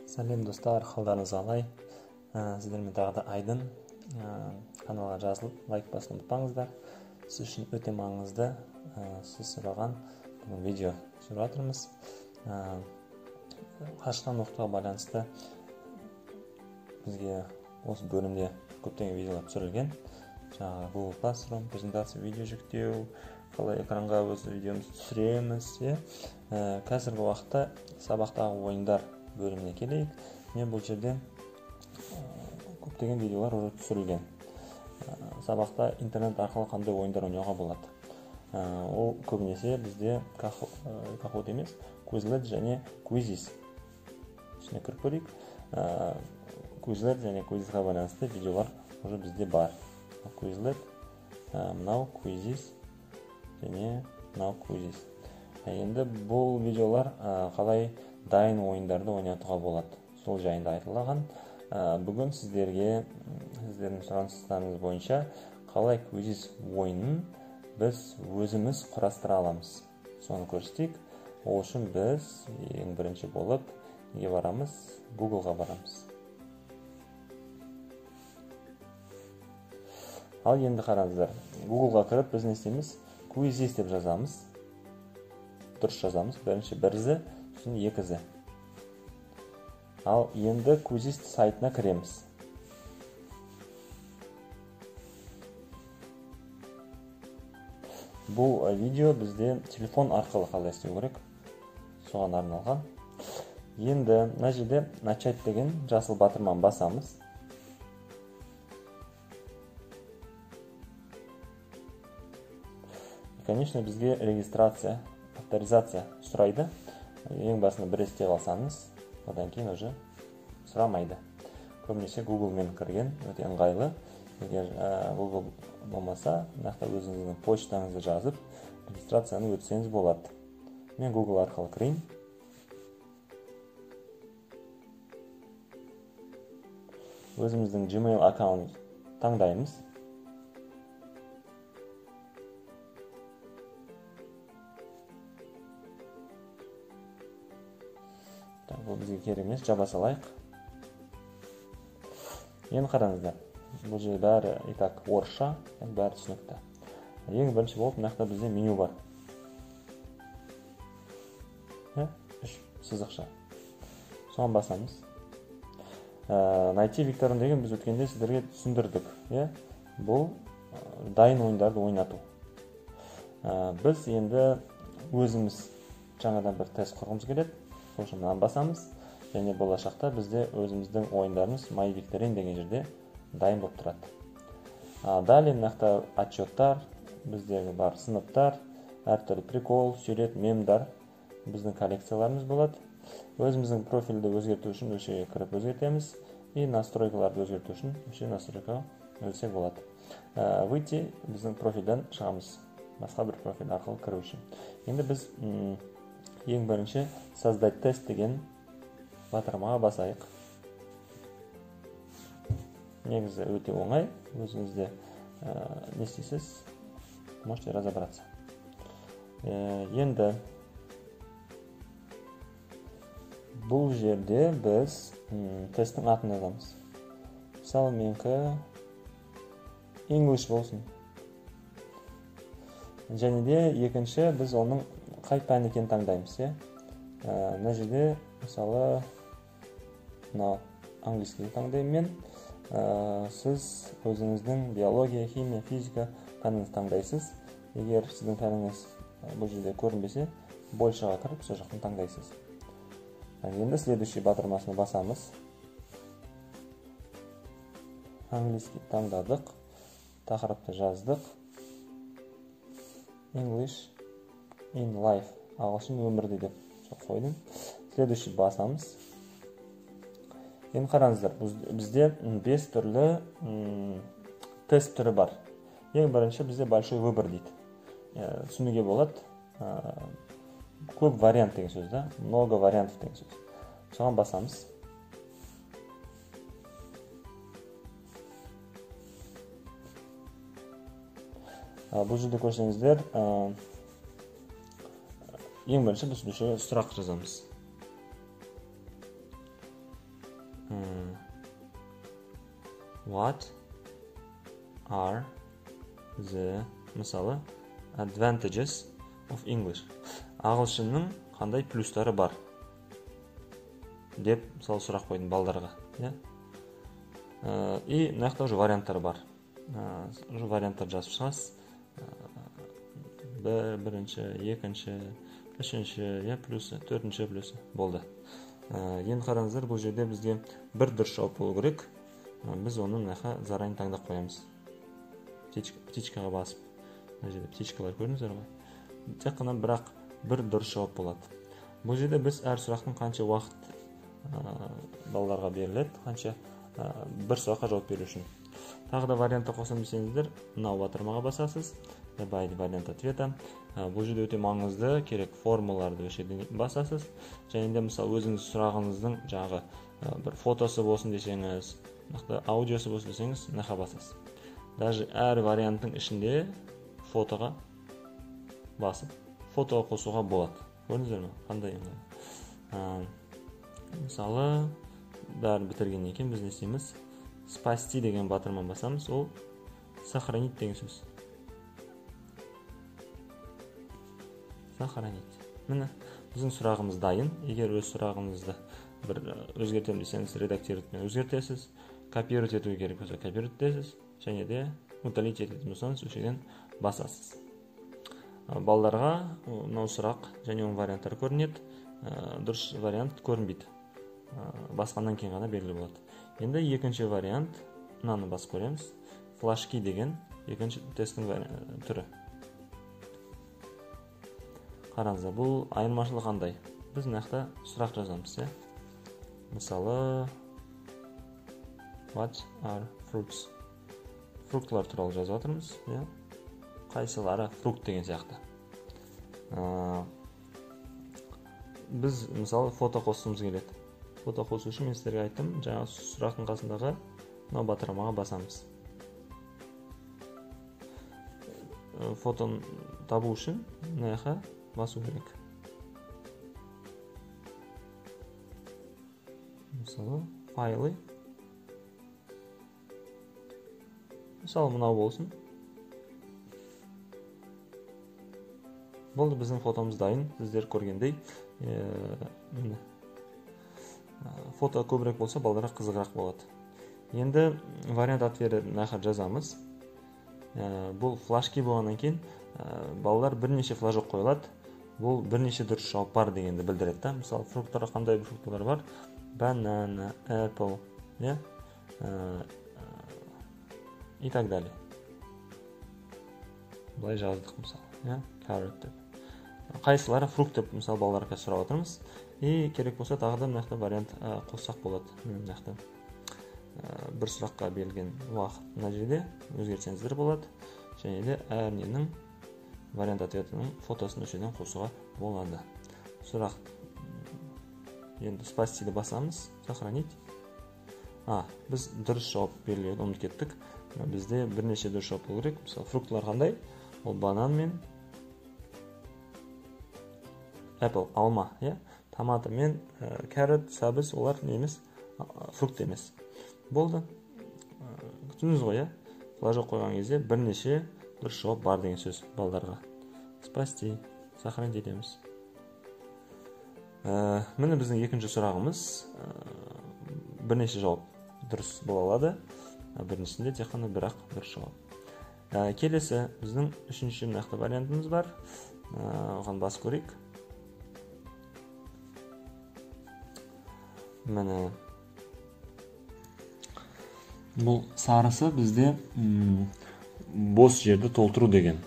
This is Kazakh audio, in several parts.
Сәлем достар, қалдарыңыз қалай? Сіздермен тағы да Айдын. Каналға жазылып, лайк басуды ұмытпаңыздар. Сіз үшін өте маңызды сіз сұраған бүгін видео түсіріп жатырмыз. Қашықтан оқытуға байланысты бізге осы бөлімде көптеген видеолар түсірілген. Жаңағы Google Classroom, презентация, видео жүктеу, қалай экранға өз видеомызды түсіреміз. Қазіргі уақытта сабақтағы ойындар бөліміне келейік. Мен бұл жерде көптеген видеолар уже түсірілген. Сабақта интернет арқылы қандай ойындар ойнауға болады. Ол көбінесе бізде Kahoot емес, Quizlet және Quizizz. Ішіне кіріп көрейік. Quizlet және Quizizz-ға байланысты видеолар уже бізде бар. Quizlet, мынау Quizizz және мынау Quizizz. Енді бұл видеолар қалай дайын ойындарды ойнатуға болады. Сол жайында айтылған. Бүгін сіздердің сұраныстарыңыз бойынша қалай Quizizz ойынын біз өзіміз құрастыра аламыз. Соны көрсетейік. Ол үшін біз ең бірінші болып неге барамыз? Google-ға барамыз. Ал енді қараңыздар. Google-ға кіріп біз не істейміз? Quizizz деп жазамыз. Дұрыс жазамыз. Бірінші бірізі, сосын екізі. Ал енді Quizizz сайтына кіреміз. Бұл видео бізде телефон арқылы қалай істеу керек. Соған арналған. Енді мына жерде начать деген жасыл батырманы басамыз. Конечно, бізге регистрация, авторизация сұрайды. Ең басында бір істеп алсаңыз, одан кейін уже сұрамайды. Көбінесе Google-мен кірген, өте ыңғайлы. Егер Google болмаса, нақты өзіңіздің почтаңызды жазып, регистрацияны өтсеңіз болады. Мен Google арқылы кірейін. Өзіміздің Gmail аккаунт таңдаймыз. Бұл бізге керек емес, жаба салайық. Енді қараңыздар. Бұл жерде бәрі орысша, бәрі түсінікті. Ең бірінші болып, мынақта бізде меню бар. Үш сызықша. Соған басамыз. Найти Викторын деген біз өткенде сіздерге түсіндірдік. Бұл дайын ойындарды ойнату. Біз енді өзіміз жаңадан бір тест құрғымыз келеді. Мынаны басамыз, және болашақта бізде өзіміздің ойындарымыз My Victorin деген жерде дайын болып тұрады. Дәлі мынақта отчеттар, біздегі бар сыныптар, әртүрлі прикол, сурет, мемдар, біздің коллекцияларымыз болады. Өзіміздің профильді өзгерту үшін өшеге кіріп өзгертеміз, и настройкаларды өзгерту үшін өше настройкаға өтсек болады. Выйти біздің профильден шығамыз, басқа бір профиль арқылы кіру үшін. Енді біз ең бірінші создать тест деген батырмаға басайық. Негізі өте оңай, өзіңізде не істейсіз, можете разобраться. Енді бұл жерде біз тесттің атын жазамыз. Мысалы менікі English болсын. Және де екінші біз оның қай пән екенін таңдаймыз. Мына жерде мысалы английский таңдаймын мен. Сіз өзіңіздің биология, химия, физика пәніңізді таңдайсыз. Егер сіздің пәніңіз бұл жерде көрінбесе, большаға кіріп, сол жақтан таңдайсыз. Енді следующий батырмасына басамыз. Английский таңдадық. Тақырыпты жаздық. English in life. Ағылшын өмірде деп қойдым. Следующий басамыз. Енді қараңыздар, бізде 5 түрлі тест түрі бар. Ең бірінші бізде большой выбор дейді. Түсінуге болады. Көп вариант деген сөз да. Много вариантов деген сөз. Соған басамыз. Бұл жерде көрсеңіздер, ең бірінші біз сұрақ жазамыз. What are the, мысалы, advantages of English? Ағылшынның қандай плюстары бар? Деп, мысалы, сұрақ қойдым балдарға. И мынақта уже варианттар бар. Варианттар жазып шығасыз. Бірінші, екінші, үшінші, плюсы, төртінші плюсы болды. Енді қараңыздар, бұл жерде бізге бір дұрыс жауап болу керек. Біз оны мынақа заранее таңдап қоямыз. Птичкаға басып. Мына жерде птичкалар көрдіңіздер ғой. Тек қана бірақ бір дұрыс жауап болады. Бұл жерде біз әр сұрақтың қанша уақыт балаларға беріледі, қанша бір сұраққа жауап беру үшін. Тағы да вариантты қосам десеңіздер, мынау батырмаға басасыз. Добавить вариант ответа. Бұл жерде өте маңызды, керек формулаларды осы жерде басасыз. Және де мысалы өзіңіз сұрағыңыздың жаңағы бір фотосы болсын десеңіз, аудиосы болсын десеңіз, мынақа басасыз. Даже әр варианттың ішінде фотоға басып, фотоға қосуға болады. Көрдіңіздер ме? Қандай ыңғайлы. Мысалы, бәрін бітіргеннен кейін біз не істейміз? Спасти деген батырманы басамыз, ол сохранить деген сөз. Сохранить. Міне, біздің сұрағымыз дайын. Егер өз сұрағыңызды бір өзгертемін десеңіз, редактировать өзгертесіз. Копировать ету керек болса, копировать етесіз. Және де удалить ететін болсаңыз, өшеден басасыз. Балдарға мынау сұрақ және оның варианттары көрінеді. Дұрыс вариант көрінбейді. Басқаннан кейін ғана белгілі болады. Енді екінші вариант, мынаны басып көреміз. Флажки деген екінші тесттің түрі. Қараңыздар, бұл айырмашылық қандай? Біз мынақты сұрақ жазамыз, Мысалы, what are fruits? Фруктылар туралы жазып жатырмыз, Қайсылары фрукт деген сияқты. Біз, мысалы, фото қосуымыз келеді. Фото қосу үшін мен сіздерге айттым, жаңа сұрақтың қасындағы мына батырмаға басамыз. Фотоны табу үшін мынаға басу керек. Мысалы, файлы. Мысалы, мынау болсын. Болды, біздің фотомыз дайын. Сіздер көргендей. Фото көбірек болса, балдарға қызығырақ болады. Енді вариант ответі мынаға жазамыз. Бұл флажки болғаннан кейін балалар бірнеше флажок қойылады. Бұл бірнеше дұрыс жауап бар дегенді білдіреді. Мысалы, фрукттарға қандай фрукттар бар? Banana, apple, и так далее. Бұлай жаздық, мысалы, carrot деп. Қайсылары фрукт деп, мысалы, балаларға сұрап отырмыз. И керек болса, тағы да мынақты вариант қоссақ болады. Мынақты бір сұраққа берілген уақыт мына жерде өзгертсеңіздер болады. Және де әр ненің вариант ответінің фотосын өшеден қосуға болады. Сұрақ. Енді спастиді басамыз, сохранить. Біз дұрыс жауап беріледі, ұмытып кеттік. Бізде бірнеше дұрыс жауап болу керек. Мысалы, фруктылар қандай? Ол банан мен apple, алма, томаты мен carrot, сәбіз, олар не емес, фрукт емес. Болды. Күтіңіз ғой, флажок қойған кезде бірнеше дұрыс жауап бар деген сөз балдарға. Спасти, сохранить етеміз. Міне біздің екінші сұрағымыз. Бірнеше жауап дұрыс бола алады. Біріншісінде тек қана бірақ дұрыс жауап. Келесі біздің үшінші нақты вариантымыз бар. Оған бас көрейік. Міне бұл сарысы бізде бос жерді толтыру деген,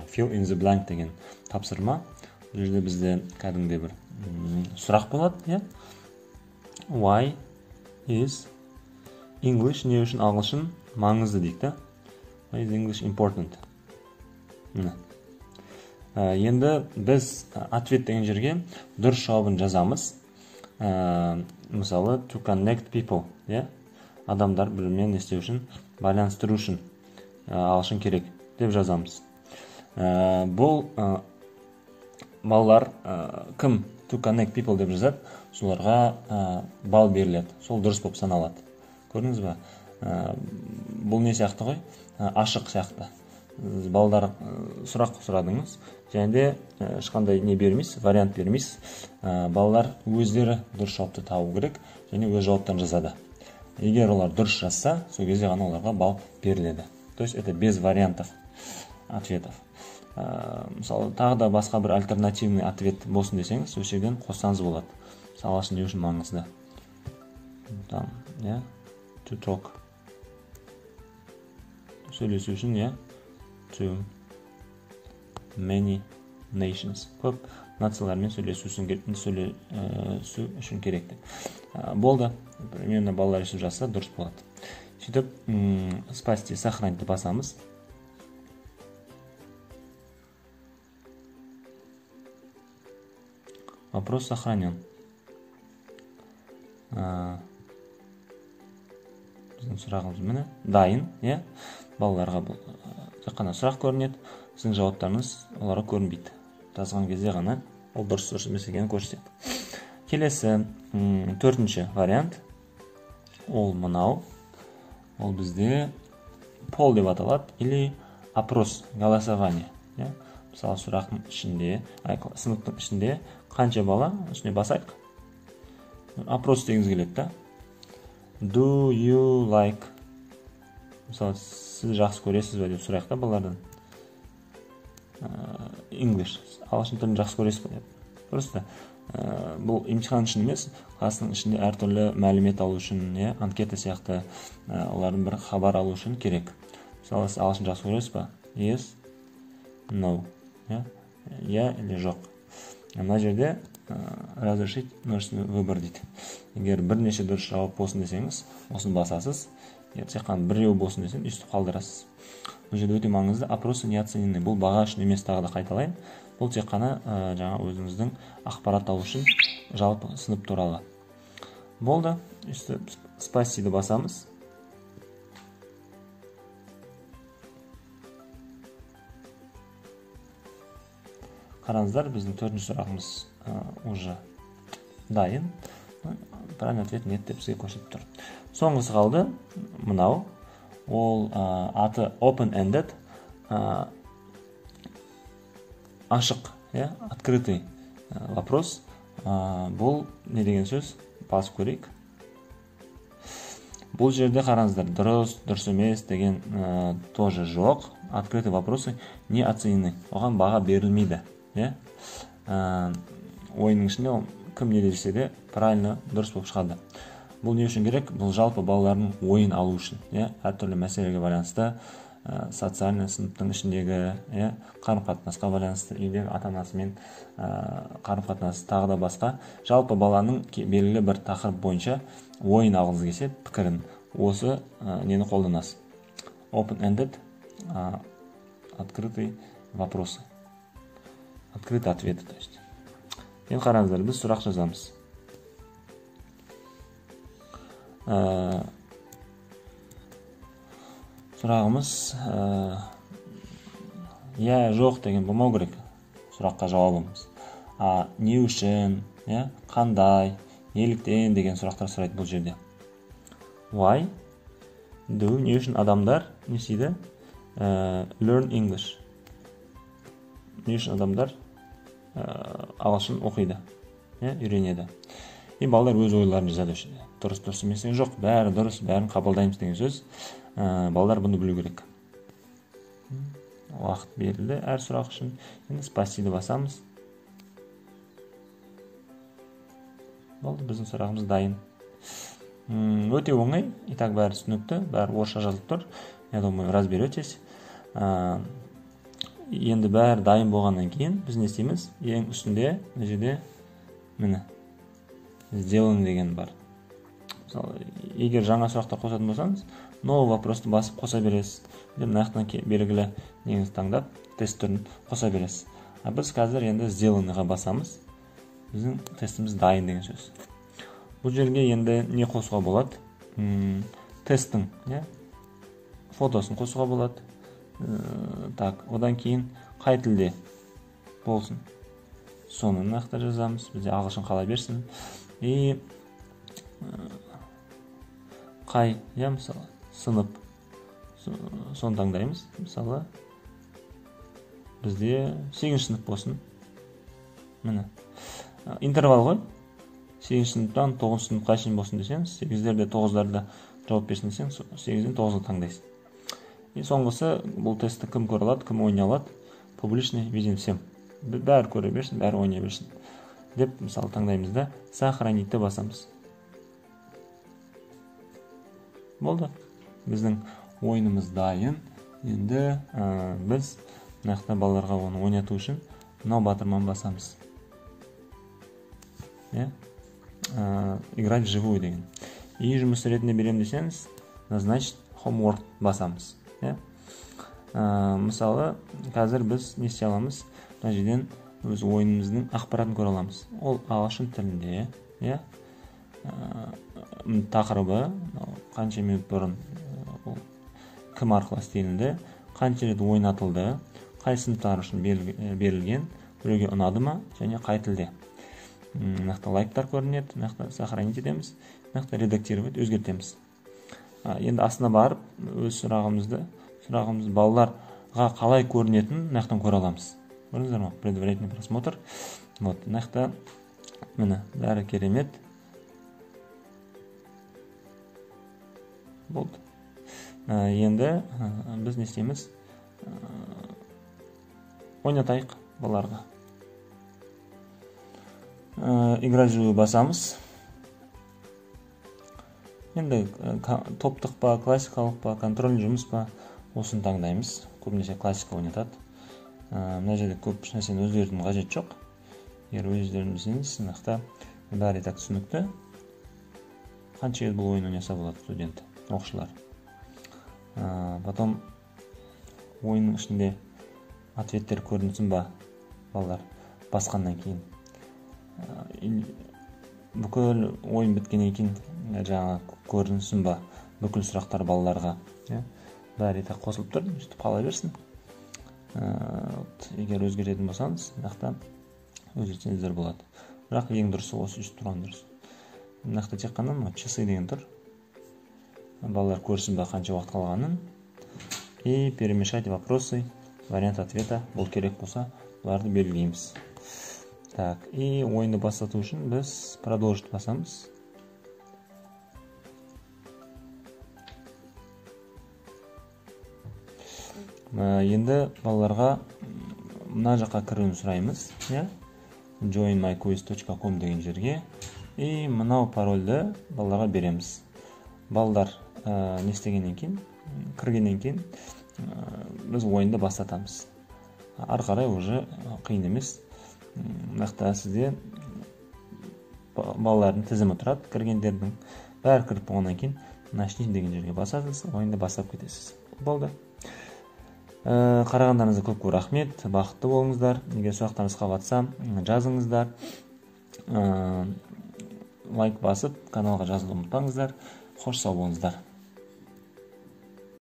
fill in the blank деген тапсырма. Бұл жерде бізде кәдімгідей бір сұрақ болады, Why is English, не үшін ағылшын маңызды дейді. Why is English important? Енді біз ответ деген жерге дұрыс жауабын жазамыз. Мысалы, to connect people, адамдар бірімен істеу үшін, байланыстыру үшін ағылшын керек деп жазамыз. Бұл балалар кім to connect people деп жазады, соларға балл беріледі, сол дұрыс болып саналады. Көрдіңіз ба? Бұл не сияқты ғой? Ашық сияқты. Балдар сұрақ сұрадыңыз, және де ешқандай не бермейсіз, вариант бермейсіз. Балалар өздері дұрыс жауапты табу керек, және өз жауаптарын жазады. Егер олар дұрыс жазса, сол кезде ғана оларға балл беріледі. То есть это без вариантов ответов. Мысалы, тағы да басқа бір альтернативный ответ болсын десеңіз, осы жерден қоссаңыз болады. Мысалы, не үшін маңызды? Там, to talk. Сөйлесу үшін, to many nations. Көп нациялармен сөйлесу үшін керек. Болды. Примерно балалар есіп жазса дұрыс болады. Сөйтіп, спасти, сохранить басамыз. Вопрос сохранен. Біздің сұрағымыз міне, дайын, балаларға тек қана сұрақ көрінеді, сіздің жауаптарыңыз оларға көрінбейді. Жазған кезде ғана ол дұрыс емес екенін көрсетеді. Келесі, төртінші вариант, ол мынау, ол бізде пол деп аталады, или опрос, голосование. Мысалы, сұрақтың ішінде, сыныптың ішінде қанша бала, үстіне басайық. Опрос дегіңіз келеді. Do you like? Мысалы, сіз жақсы көресіз бе деп сұрайық та балалардан. English, ағылшын тілін жақсы көресіз бе деп. Просто бұл емтихан үшін емес, кластың ішінде әртүрлі мәлімет алу үшін, анкета сияқты олардың бір хабар алу үшін керек. Мысалы, сіз ағылшын жақсы көресіз бе? Yes, no. Я или жоқ. Мына жерде разрешить множественный выбор дейді. Егер бірнеше дұрыс жауап болсын десеңіз, осыны басасыз. Егер тек қана біреу болсын десең, үстіп қалдырасыз. Бұл жерде өте маңызды, опросы не оценены. Бұл баға үшін емес, тағы да қайталайын. Бұл тек қана жаңа өзіңіздің ақпарат алу үшін жалпы сынып туралы. Болды. Спасибо басамыз. Қараңыздар, біздің төртінші сұрағымыз уже дайын. Правильный ответ нет деп сізге көрсетіп тұр. Соңғысы қалды, мынау. Ол аты open-ended, ашық, открытый вопрос. Бұл не деген сөз? Басып көрейік. Бұл жерде қараңыздар, дұрыс емес деген тоже жоқ. Открытый вопросы не оценены. Оған баға берілмейді. Ойының ішінде кім не десе де правильно дұрыс болып шығады. Бұл не үшін керек? Бұл жалпы балалардың ойын алу үшін. Әртүрлі мәселеге байланысты, социальный сыныптың ішіндегі қарым-қатынасқа байланысты, үйдегі ата-анасымен қарым-қатынасы тағы да басқа. Жалпы баланың белгілі бір тақырып бойынша ойын алғыңыз келсе, пікірін осы нені қолданасыз. Open-ended, открытый вопросы. Открытый ответы, то есть. Енді қараңыздар, біз сұрақ жазамыз. Сұрағымыз жоқ деген болмау керек. Сұраққа жауабымыз. Не үшін, қандай, неліктен деген сұрақтар сұрайды бұл жерде. Why do, не үшін адамдар не істейді? Learn English. Не үшін адамдар ағылшын оқиды, үйренеді. Балалар өз ойларын жазады үшін. Дұрыс емес деген жоқ, бәрі дұрыс, бәрін қабылдаймыз деген сөз. Балалар бұны білу керек. Уақыт берілді әр сұрақ үшін. Енді спасибо басамыз. Болды, біздің сұрағымыз дайын. Өте оңай. Итак, бәрі түсінікті, бәрі орысша жазылып тұр. Я думаю, разберетесь. Енді бәрі дайын болғаннан кейін біз не істейміз? Ең үстінде мына жерде міне сделан деген бар. Мысалы, егер жаңа сұрақтар қосатын болсаңыз, новый вопросты басып қоса бересіз. Мына жақтан белгілі неңізді таңдап, тест түрін қоса бересіз. Біз қазір енді сделанныйға басамыз. Біздің тестіміз дайын деген сөз. Бұл жерге енді не қосуға болады? Тесттің фотосын қосуға болады. Так, одан кейін қай тілде болсын? соны мына жақта жазамыз. Бізде ағылшын қала берсін. И қай, мысалы, сынып соны таңдаймыз. Мысалы, бізде 8 сынып болсын. Міне. Интервал ғой. 8 сыныптан 9 сыныпқа шейін болсын десеңіз, 8-дерде 9-дарда жауап берсін десең, 8-ден 9-ға таңдайсыз. И соңғысы, бұл тестті кім көре алады, кім ойнай алады? Публичный виден всем. Бәрі көре берсін, бәрі ойнай берсін. Деп, мысалы, таңдаймыз да, сохранитті басамыз. Болды. Біздің ойынымыз дайын. Енді біз мына балаларға оны ойнату үшін мынау батырман басамыз. Играть вживую деген. И жұмыс ретінде берем десеңіз, назначить homework басамыз. Мысалы, қазір біз не істей аламыз? Мына жерден өз ойынымыздың ақпаратын көре аламыз. Ол ағылшын тілінде, тақырыбы, қанша минут бұрын кім арқылы істелінді, қанша рет ойнатылды, қай сыныптар үшін берілген, біреуге ұнады ма, және қай тілде. Мынақты лайктар көрінеді, мынақты сохранить етеміз, мынақты редактировать, өзгертеміз. Енді астына барып, өз сұрағымыз балаларға қалай көрінетін мынақтан көре аламыз. Көрдіңіздер ме? Предварительный просмотр. Вот, мынақты міне бәрі керемет. Болды. Енді біз не істейміз? Ойнатайық балаларға. Играть вживую басамыз. Енді топтық па, классикалық па, контрольный жұмыс па, осын таңдаймыз. Көбінесе классика ойнатады. Мына жерде көп нәрсені өзгертудің қажет жоқ. Егер өздерін білсеңіз, сынақта бәрі так түсінікті. Қанша рет бұл ойын ойнаса болады студент, оқушылар. Потом ойынның ішінде ответтер көрінсін ба, балалар басқаннан кейін. Бүкіл ойын біткеннен кейін жаңа көрінсін ба, бүкіл сұрақтар балаларға. Бәрі так қосылып тұр, сөйтіп қала берсін. Егер өзгеретін болсаңыз, мынақты өзгертсеңіздер болады. Бірақ ең дұрысы осы үш тұрған дұрыс. Мынақты тек қана часы деген тұр. Балалар көрсін ба қанша уақыт қалғанын. И перемешать вопросы, вариант ответа. Бұл керек болса, бұларды белгілейміз. Так, и ойынды бастату үшін біз продолжить басамыз. Енді балаларға мына жаққа кіруін сұраймыз. joinmyquiz.com деген жерге. И мынау парольді балаларға береміз. Балалар не істегеннен кейін, кіргеннен кейін біз ойынды бастатамыз. Ары қарай уже қиын емес. Мынақты сізде балалардың тізімі тұрады, кіргендердің бәрі кіріп болғаннан кейін начни деген жерге басасыз, ойынды бастап кетесіз. Болды. Қарағандарыңызға көп рахмет, бақытты болыңыздар. Егер сұрақтарыңыз қалса, жазыңыздар. Лайк басып, каналға жазылуды ұмытпаңыздар. Қош сау болыңыздар.